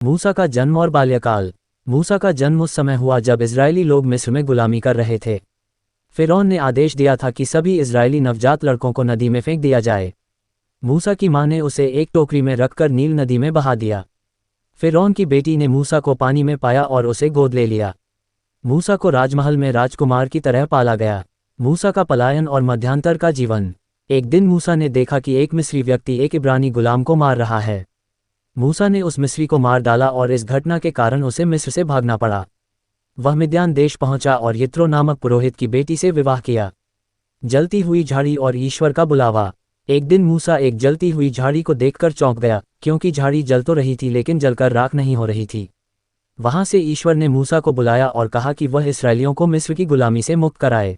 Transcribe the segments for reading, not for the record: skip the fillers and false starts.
मूसा का जन्म और बाल्यकाल। मूसा का जन्म उस समय हुआ जब इजरायली लोग मिस्र में गुलामी कर रहे थे। फिरौन ने आदेश दिया था कि सभी इजरायली नवजात लड़कों को नदी में फेंक दिया जाए। मूसा की मां ने उसे एक टोकरी में रखकर नील नदी में बहा दिया। फिरौन की बेटी ने मूसा को पानी में पाया और उसे गोद ले लिया। मूसा को राजमहल में राजकुमार की तरह पाला गया। मूसा का पलायन और मध्यांतर का जीवन। एक दिन मूसा ने देखा कि एक मिस्री व्यक्ति एक इब्रानी गुलाम को मार रहा है। मूसा ने उस मिस्री को मार डाला और इस घटना के कारण उसे मिस्र से भागना पड़ा। वह मिद्यान देश पहुंचा और यित्रो नामक पुरोहित की बेटी से विवाह किया। जलती हुई झाड़ी और ईश्वर का बुलावा। एक दिन मूसा एक जलती हुई झाड़ी को देखकर चौंक गया, क्योंकि झाड़ी जल तो रही थी लेकिन जलकर राख नहीं हो रही थी। वहां से ईश्वर ने मूसा को बुलाया और कहा कि वह इसराइलियों को मिस्र की गुलामी से मुक्त कराए।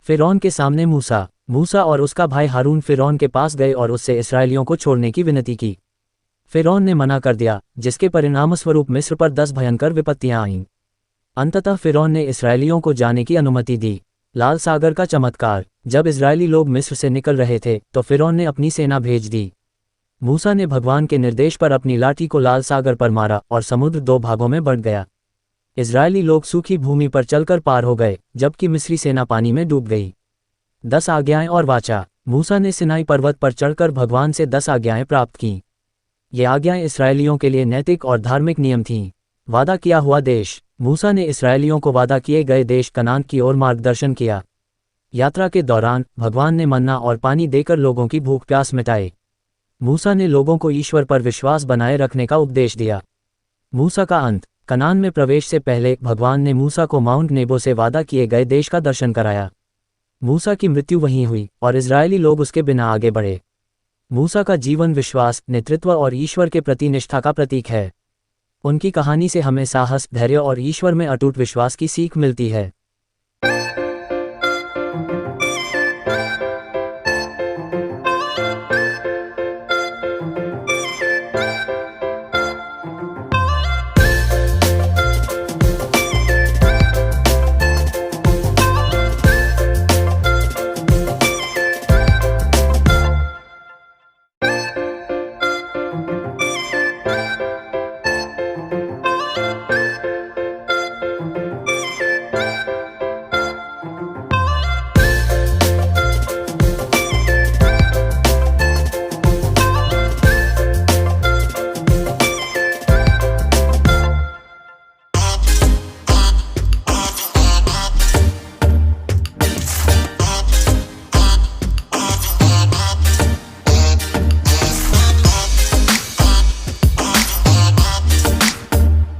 फिरौन के सामने मूसा और उसका भाई हारून फिरौन के पास गए और उससे इसराइलियों को छोड़ने की विनती की। फिरौन ने मना कर दिया, जिसके परिणामस्वरूप मिस्र पर 10 भयंकर विपत्तियां आईं। अंततः फिरौन ने इसराइलियों को जाने की अनुमति दी। लाल सागर का चमत्कार। जब इजरायली लोग मिस्र से निकल रहे थे तो फिरौन ने अपनी सेना भेज दी। मूसा ने भगवान के निर्देश पर अपनी लाठी को लाल सागर पर मारा और समुद्र 2 भागों में बंट गया। इजरायली लोग सूखी भूमि पर चलकर पार हो गए, जबकि मिस्री सेना पानी में डूब गई। 10 आज्ञाएं और वाचा। मूसा ने सिनाई पर्वत पर चढ़कर भगवान से 10 आज्ञाएं प्राप्त कीं। ये आज्ञाएं इसराइलियों के लिए नैतिक और धार्मिक नियम थीं। वादा किया हुआ देश। मूसा ने इसराइलियों को वादा किए गए देश कनान की ओर मार्गदर्शन किया। यात्रा के दौरान भगवान ने मन्ना और पानी देकर लोगों की भूख प्यास मिटाई। मूसा ने लोगों को ईश्वर पर विश्वास बनाए रखने का उपदेश दिया। मूसा का अंत। कनान में प्रवेश से पहले भगवान ने मूसा को माउंट नेबो से वादा किए गए देश का दर्शन कराया। मूसा की मृत्यु वहीं हुई और इजरायली लोग उसके बिना आगे बढ़े। मूसा का जीवन विश्वास, नेतृत्व और ईश्वर के प्रति निष्ठा का प्रतीक है। उनकी कहानी से हमें साहस, धैर्य और ईश्वर में अटूट विश्वास की सीख मिलती है।